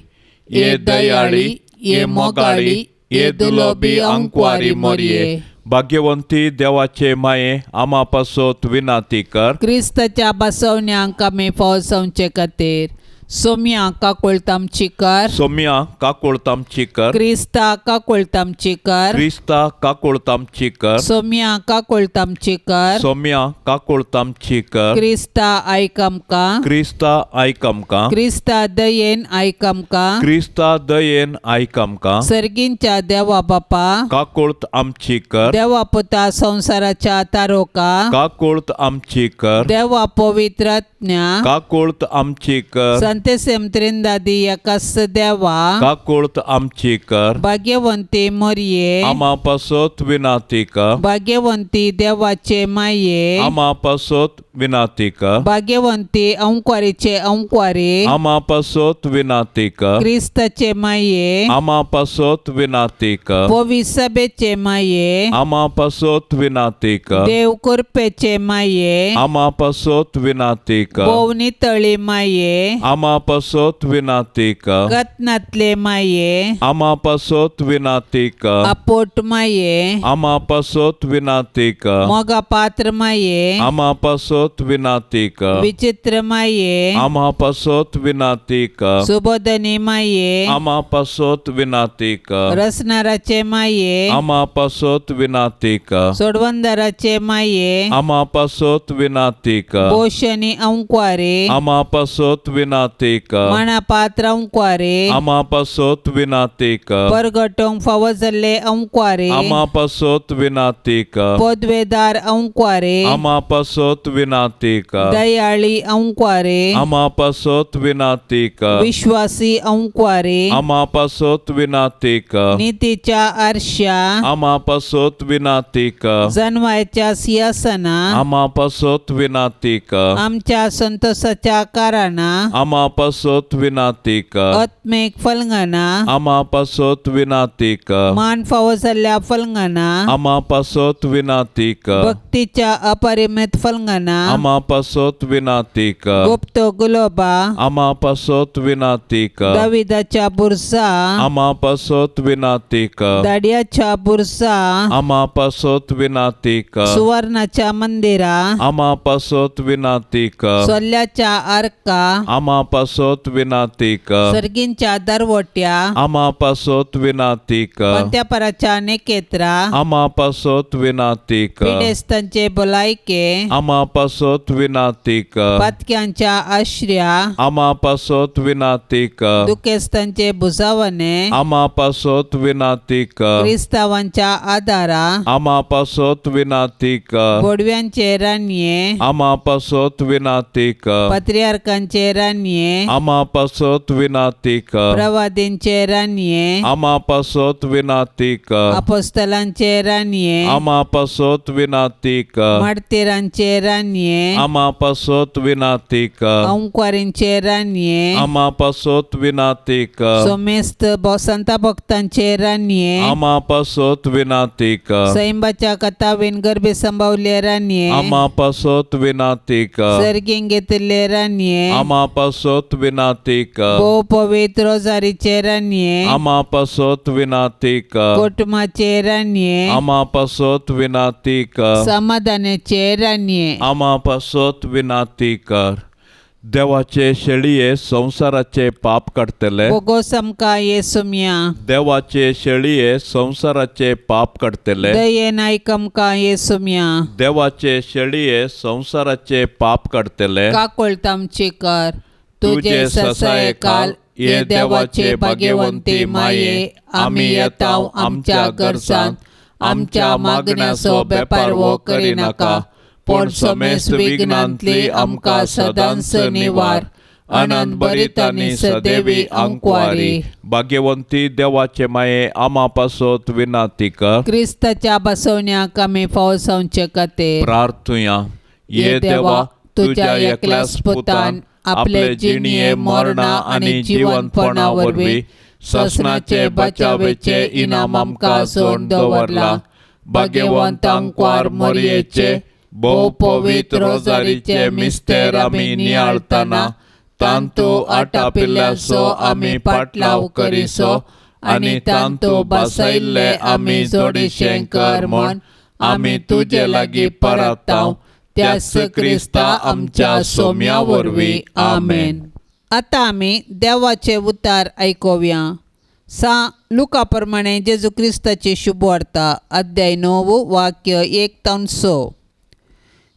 ये दयाळी ये मोगाळी ये दुलोबी अंकवारी मोरये. भाग्यवंती देवाचे माये आम्हा पासोत विनाती कर. क्रिस्ताच्या बसवण्यांक आमी फवसवचे खातीर सोम्या काकुळतामची कर. सोम्या काकुळतामची कर. क्रिस्ता काकुळतामची कर. क्रिस्ता काकुळतामची कर. सोम्या काकुळतामची कर. सोम्या काकुळतामची कर. क्रिस्ता आयक आमकां. क्रिस्ता आयक आमकां. क्रिस्ता दयेन आयक आमकां. क्रिस्ता दयेन आयक आमकां. सर्गींच्या देवा बापा काकुळत आमची कर. देवा पुता संसाराच्या तारोका काकुळत आमची कर. देवा पवित्र आत्म्या काकुळत आमची कर. संतेसेम त्रिंदादी एकास देवा काकुळत आमची कर भाग्यवंती मोरये आमा पासोत विनाती कर भाग्यवंती देवाचे माये आमा पासोत विनाती कर भाग्यवंती अंकुवारीचे अंकुवारी आमा पासोत विनाती कर क्रिस्ताचे माये आमा पासोत विनाती कर पवी सभेचे माये आमा पासोत विनाती कर देव कृपेचे माये आमा पासोत विनाती कर बोवनी तळी माये आमा पासोत विनाती कर गतनातले माये आमा पासोत विनाती कर अपोट माये आमा पासोत विनाती कर मोगा पात्र माये आमा पासोत विनाती कर विचित्र माये आमा पासोत विनाती कर सुबोधनी माये आमा पासोत विनाती कर रसनाराचे माये आमा पासोत विनाती कर सोडवंदराचे माये आमा पासोत विनाती कर पोषणी अंकुवारे आमा पासोत विनाती कर मना पात्र अंकुवारे आमा पासोत विनाती कर परगटोंग फवजले अंकुवारे आमा पासोत विनाती कर पदवेदार अंकुवारे आमा पासोत विनाती कर दयाळी अंकुवारे आमा पासोत विनाती कर विश्वासी अंकुवारे आमा पासोत विनाती कर नीतीच्या आरशा आमा पासोत विनाती कर जन्माच्या सिंहासना आमा पासोत विनाती कर आमच्या संतोषाच्या कारणा आमा पासोत विनाती कर आत्मिक फलंगना आमा पासोत विनाती कर मान फावजल्या फलंगना आमा पासोत विनाती कर भक्तीच्या अपरिमित फलंगना आमा पासोत विनाती कर गुप्त गुलोबा आमा पासोत विनाती कर दाविदाच्या बुरसा आमा पासोत विनाती कर दाडियाच्या बुरसा आमा पासोत विनाती कर सुवर्णाच्या मंदिरा आमा पासोत विनाती कर सोल्याच्या आर्का आमा पासोत विनाती कर सर्गींच्या दरवट्या आमा पासोत विनाती कर पंत्यापराच्या नेकेत्रा आमा पासोत विनाती कर पिडेस्तांचे बोलायके आमा पासोत विनाती कर पातक्यांच्या आश्र्या आमा पासोत विनाती कर दुखेस्तांचे बुजावणे आमा पासोत विनाती कर क्रिस्तावांच्या आदारा आमा पासोत विनाती कर बोडव्यांचे रान्ये आमा पासोत विनाती कर पत्रियार्कांचे रान्ये आमा पासोत विनाती कर प्रवादींचे रान्ये आमा पासोत विनाती कर अपोस्तलांचे रान्ये आमा पासोत विनाती कर मार्तिरांचे रान्ये आमा पासोत विनाती कर अंकुवारींचे रान्ये आमा पासोत विनाती कर सोमेस्त संता भक्तांचे रान्ये आमा पासोत विनाती कर सैंबाच्या कथावीन गर्भे संभावले रान्ये आमा पासोत विनाती कर सर्गीन घेतले रान्ये आमा पासोत विनाती कर भोव पवित्र रोजारीचे रान्ये आमा पासोत विनाती कर कुटुंबाचे रान्ये आमा पासोत विनाती कर समाधानाचे रान्ये आमा पासोत विनाती कर देवाचे शेळये संसाराचे पाप काढतले बोगो समका येसुम्या देवाचे शेळये संसाराचे पाप काढतले दये नायकमका येसुम्या देवाचे शेळये संसाराचे पाप काढतले काकोळतामचे कर तुझे ससाय काल ये देवाचे भाग्यवंती माये आम्ही येताव आमच्या गरजांत आमच्या मागण्याचो बेपार वो करी नाका पण समेस्त विघ्नांतली आमकां सदांच निवार अनंत बरितांनी सदेवी अंकुवारी भाग्यवंती देवाचे माये आमा पासोत विनाती कर क्रिस्ताच्या बसवण्याक आमी फावसावचे खातीर प्रार्थुया ये देवा तुझ्या एकल्याच पुतान आपले जिणये मरणा आणि जीवनपणा वरवीं ससनाचे बचावेचे इनाम आमकां सोड दवरला भाग्यवंत अंकुवार मोरयेचे भोव पवित्र रोजारीचे मिस्तेर आमी नियाळतना तांतू आटापिल्ल्याचो आमी पाटलाव करिसो आनी तांतू बसयल्ले आमी जोडिशें कर म्हूण आमी तुजे लागीं परताव त्याच क्रिस्ता आमच्या सोम्या वरवीं आमेन. आतां आमी देवाचे उतार आयकुया. लुका प्रमाणे जेजू क्रिस्ताची शुभ वार्ता अध्याय 9 वाक्य 1-6.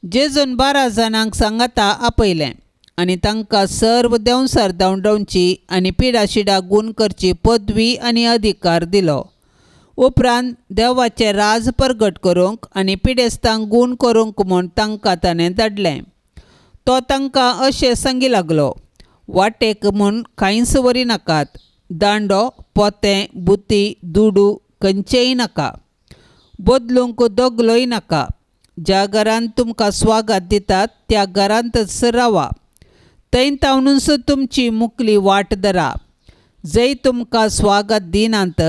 जेजून 12 जाणांक सांगाता आपयलें आनी तांकां सर्व देंवसार धांवडावची आनी पिडाशिडा गूण करची पदवी आनी अधिकार दिलो. उपरांत देवाचें राज परगट करूंक आनी पिडेस्तांक गूण करूंक म्हूण तांकां ताणें धाडलें. तो तांकां अशें सांगी लागलो, वाटेक म्हूण कांयच व्हरी नाकात. दांडो, पोतें, बुती, दुडू खंयचेय नाका. बदलूंक दोगलोय नाका. ज्या घरांत तुमकां स्वागत दितात त्या घरांतच रावा. थंय तावनूच तुमची मुखली वाट धरा. जंय तुमकां स्वागत दिनात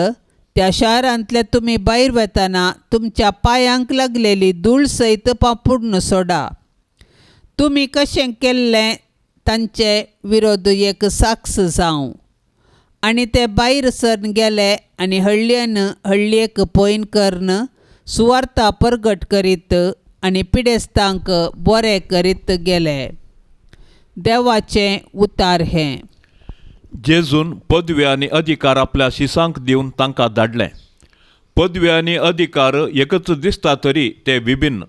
त्या शारांतले तुमी भायर वेतना तुमच्या पांयांक लागलेली धूळ सयत पापूड सोडा. तुमी कशें केल्लें तांचे विरोध एक साक्ष जावं. आनी ते भायर सर गेले आनी हळ्ळेन हळ्ळेक पयन करन सुवार्ता परगट करीत आनी पिडेस्तांक बरें करीत गेले. देवाचें उतार हें. जेजून पदवी आनी अधिकार आपल्या शिसांक दिवन तांकां धाडले. पदवी आनी अधिकार एकच दिसता तरी ते विभिन्न.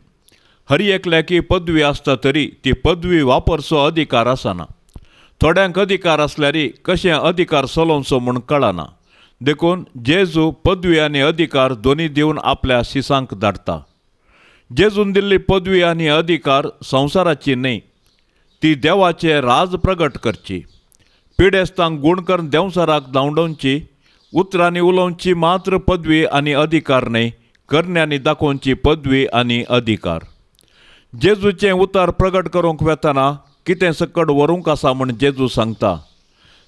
हर एकल्याकी पदवी आसता तरी ती पदवी वापरचो अधिकार आसना. थोड्यांक अधिकार आसल्यारी कशें अधिकार चलोवचो म्हूण कळना. देखून जेजू पदवी आनी अधिकार दोनी दिवन आपल्या शिसांक धाडटा. जेजून दिल्ली पदवी आनी अधिकार संवसाराची न्हय, ती देवाचे राज प्रगट करची. पिडेस्तांक गूण करून देंवसाराक धांवडोवची, उतरांनी उलोवची मात्र पदवी आनी अधिकार न्हय, करण्यांनी दाखोवची पदवी आनी अधिकार. जेजूचें उतार प्रगट करूंक वेतना कितें सकट व्हरूंक आसा म्हूण जेजू सांगता.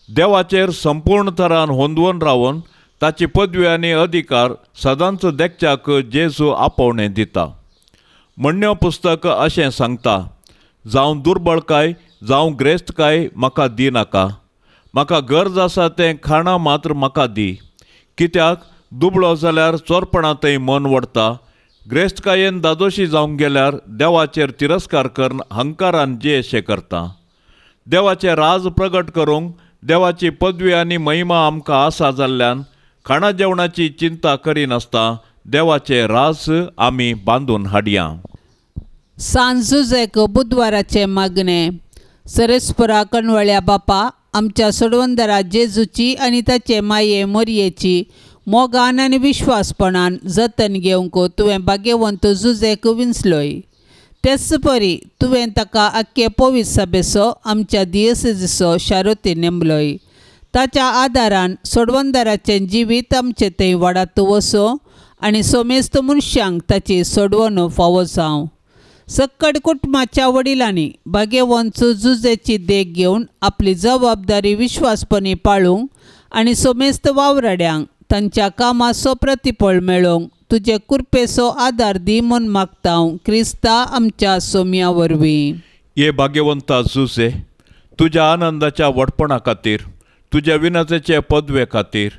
देवाचेर संपूर्ण तरान होंदवून रावन ताची पदवी आनी अधिकार सदांच देखच्याक जेजू आपोवणें दिता. म्हणण्यो पुस्तक अशें सांगता, जावं दुर्बळकाय जावं ग्रेस्तकाय म्हाका दिनाका. म्हाका गरज आसा तें खाणां मात्र म्हाका दी. कित्याक दुबळो जाल्यार चोरपणांतय मन वडटा. ग्रेस्तकायेन दादोशी जावंक गेल्यार देवाचेर तिरस्कार करून हंकारान जेशें करता. देवाचें राज प्रगट करूंक देवाची पदवी आनी महिमा आमकां आसा जाल्ल्यान खाणा जेवणाची चिंता करिनासता देवाचें राज आमी बांदून हाडया. सांजुजेक बुधवाराचे मागणे. सरेस्परा कणवळ्या बापा, आमच्या सोडवंदरा जेजूची आनी ताचे माये मोरयेची मोगान आनी विश्वासपणान जतन घेवंक तुवें भाग्यवंत जुजेक विंचलोय. तेच परी तुवें ताका आख्खे पवित्र सभेचो आमच्या दियेसीचो शारोती नेमलोय. ताच्या आदारान सोडवंदराचें जिवीत आमचे थंय वाडत वचो आनी सोमेस्त मनशांक ताची सोडवण फावो जावं. सक्कड कुटुंबाच्या वडिलांनी भाग्यवंत जुजेची देख घेवन आपली जबाबदारी विश्वासपणी पाळूंक आनी सोमेस्त वावराड्यांक तांच्या कामाचो प्रतिफळ मेळोवंक तुजे कृपेचो आदार दी म्हूण मागता क्रिस्ता आमच्या सोम्या वरवीं. ये भाग्यवंता जुजे, तुज्या आनंदाच्या वडपणा खातीर, तुज्या विनतेचे पदवे खातीर,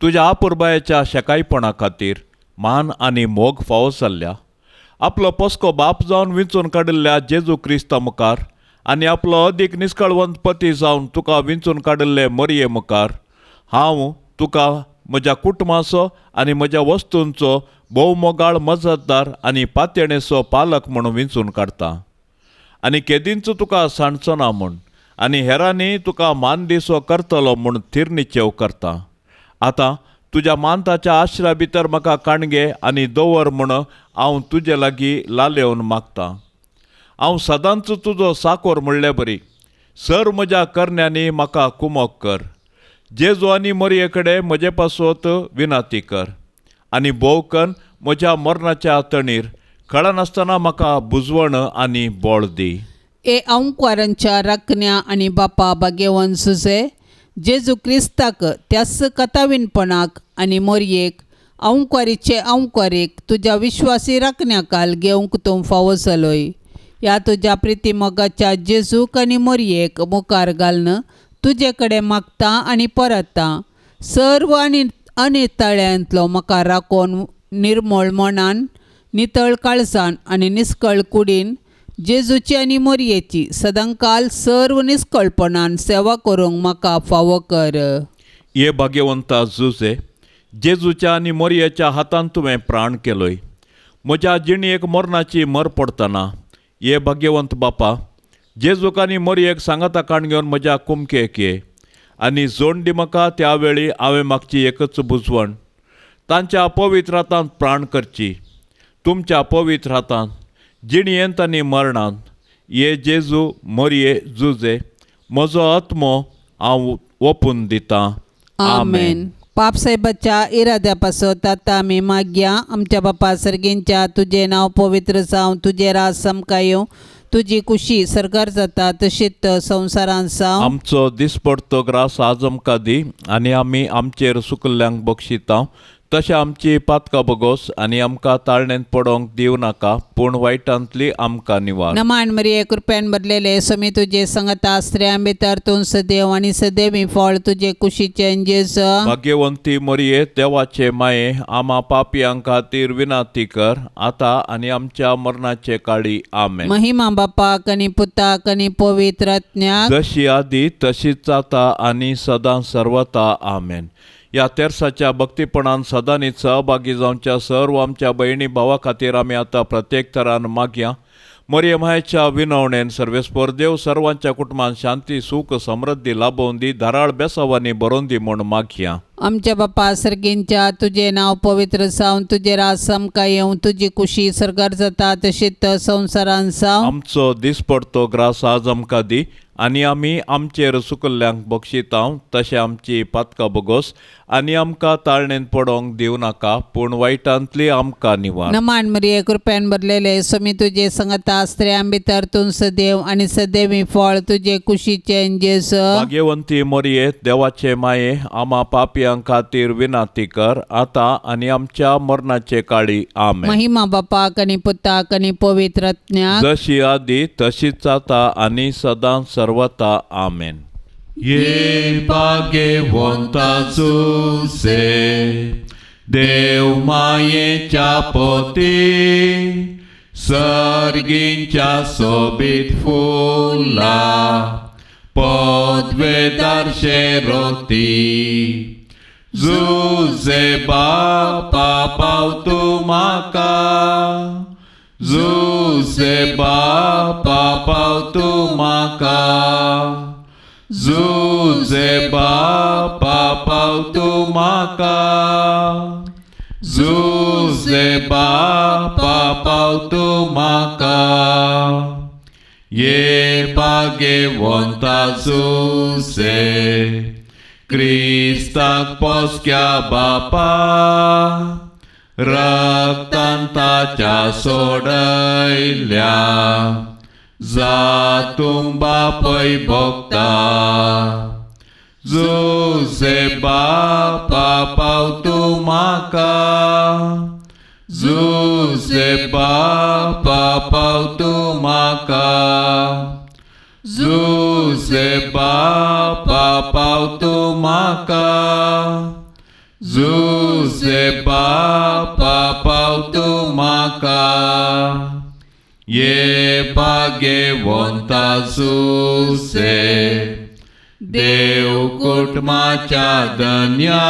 तुज्या आपुरबायेच्या शेकायपणा खातीर मान आनी मोग फावो जाल्ल्या. आपलो पोस्को बाप जावन विंचून काडिल्ल्या जेजू क्रिस्ता मुखार आनी आपलो अदीक निश्कळवंत पती जावन तुका विंचून काडिल्ले मरये मुखार हांव तुका म्हज्या कुटुंबाचो आनी म्हज्या वस्तूंचो भोव मोगाळ मजतदार आनी पातयणेचो पालक म्हणून विंचून काडटा. आनी केदींच तुका सांडचो ना म्हूण आनी हेरांनी तुका मान दिसो करतलो म्हूण थिरनिचेव करता. आतां तुज्या मानताच्या आश्रा भितर म्हाका काणगे आनी दवर म्हूण हांव तुजे लागीं लालेवन मागतां. हांव सदांच तुजो साकोर म्हणले बरी. सर म्हज्या करण्यांनी म्हाका कुमोग कर. जेजू आनी मरये कडेन म्हजे पासत विनाती कर आनी भोवकन म्हज्या मरणाच्या तणीर कळनासतना म्हाका बुजवण आनी बोळ दी. ए औंकवारांच्या राखण्या आनी बापा भाग्यवंत जुजे, जेजू क्रिस्ताक त्याच कतावीनपणाक आनी मरयेक औंकवारीचे औंकवारीक तुज्या विश्वासी राखण्याकाल घेवंक तूं फावो जालोय. ह्या तुज्या प्रिती मोगाच्या जेजूक आनी मरयेक मुखार घालन तुजे कडेन मागता आनी परता. सर्व आनी अनितळ्यांतलो म्हाका राखोवन निर्मळ मनान, नितळ काळजान आनी निश्कळ कुडीन जेजूची आनी मरयेची सदांकाल सर्व निश्कळपणान सेवा करूंक म्हाका फावो कर. ये भाग्यवंता जुजे, जेजूच्या आनी मरयेच्या हातान तुवें प्राण केलोय. म्हज्या जिणयेक मरणाची मर पडटना ये भाग्यवंत बापा, जेजूक आनी मरयेक सांगाता काण घेवन म्हज्या कुमकेक ये आनी जोड दी म्हाका. त्या वेळी हांवें मागची एकच बुजवण, तांच्या पवित्र हातांत प्राण करची. तुमच्या पवित्र हातांत जिणयेंत आनी मरणांत ये जेजू मरये जुजे, म्हजो आत्मो हांव ओपून दितां. आमेन. बापसाहेबाच्या इराद्यापासत आता आमी मागया. आमच्या बापा सर्गेंच्या तुझे नांव पवित्र जावं, तुझे राज समका येवं, तुझी कुशी सरकार जाता तशीच संवसारांत जावं. आमचो दिसपडतो ग्रास आज आमकां दी, आनी आमी आमचेर सुकल्ल्यांक बक्षिता. तशें आमची पातकां बगोस, आनी आमकां ताळणेंत पडोंक दिवं नाका, पूण वायटांतली आमकां निवार. नमान मरिये कृपेन भरलेले समी तुझे संगता स्त्रियां भितर तूं सदैव आनी सदैवी फळ तुझे कुशीचे अंजेस. भाग्यवंती मरिये, देवाचे माये, आमा पापयांक खातीर विनाती कर, आतां आनी आमच्या मरणाचे काळी. आमेन. महिमा बापाक आनी पुताक आनी पवित्र आत्म्याक, जशी आदी तशीच आता आनी सदां सर्वता. आमेन. ह्या तेर्साच्या भक्तीपणान सदांच सहभागी जावच्या सर्व आमच्या भयणी भावा खातीर आमी आतां प्रत्येक तरान मागया. मरिये मायेच्या विनवणेन सर्वेस्पर देव सर्वांच्या कुटुंबांत शांती सुख समृद्धी लाभोवन दी, धाराळ बेसावांनी भरोवन दी म्हूण मागया. आमच्या बापा सर्गेंच्या तुझे नांव पवित्र जावं, तुझे राज समका येवं, तुझी कुशी सरकार जाता तशीच संवसारांत जावं. आमचो दिसपडतो ग्रास आज आमकां दी, आनी आमी आमचेर सुकल्ल्यांक बक्षितांव. तशें आमची पातकां बगोस, आनी आमकां ताळणेंत पडोंक दिवं नाका, पूण वायटांतली आमकां निवार. नमान मरिये कृपेन भरलेले समी तुझे संगता स्त्रियां भितर तूं सदैव आनी सदैवी फळ तुझे कुशीचे अंजेस. भाग्यवंती मरिये, देवाचे माये, आमा पापयांक खातीर विनाती कर, आतां आनी आमच्या मरणाचे काळी. आमेन. महिमा बापाक आनी पुताक आनी पवित्र आत्म्याक, जशी आदी तशीच आता आनी सदां सर्वता. आमेन. ये भाग्यवंता सुसे, देव मायेच्या पोती, सर्गींच्या सोबीत फुला, पदवेदार शेरोती, जुजे बापा पाव तूं म्हाका, जुजे बापा पाव तूं म्हाका, जुजे बापा पाव तूं म्हाका, जुजे बापा पाव तूं म्हाका. ये भाग्यवंता जुसे, क्रिस्ताक पोसक्या बापा, रक्तान ताच्या सोडयल्या, जातूं बापय भोगता, जुसे बापा पाव तूं म्हाका, जुसे बापा पाव तूं म्हाका, जुसे बापा पाव तूं म्हाका, जुसे बापा पाव तूं म्हाका. ये भाग्यवंता जुसे, देव कुटुंबाच्या धन्या,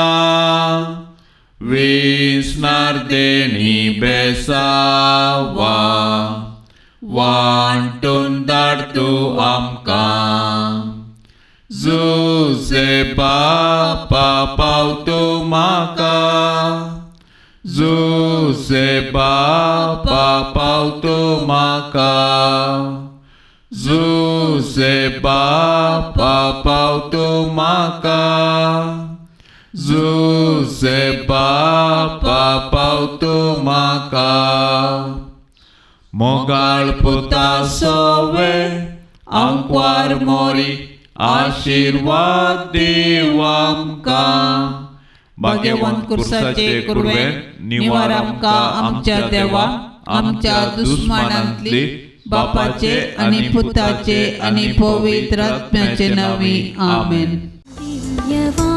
विस्नार देणी बेसावा, वांटून धाड तूं आमकां, जुसे बापा पाव तूं म्हाका, जुसे बापा पाव तूं म्हाका, जुसे बापा पाव तूं म्हाका, जुसे बापा पाव तूं म्हाका. मोगाळ पुता सोवे, आंकवार मोरी, आशीर्वाद दीव आमकां. भाग्यवंत कुर्साचे कुरवेन निवार आमकां आमच्या देवा, आमच्या दुस्मानांतली, बापाचे आनी पुताचे आनी पवित्र आत्म्याचे नांवी. आमेन. दिव्यवाणी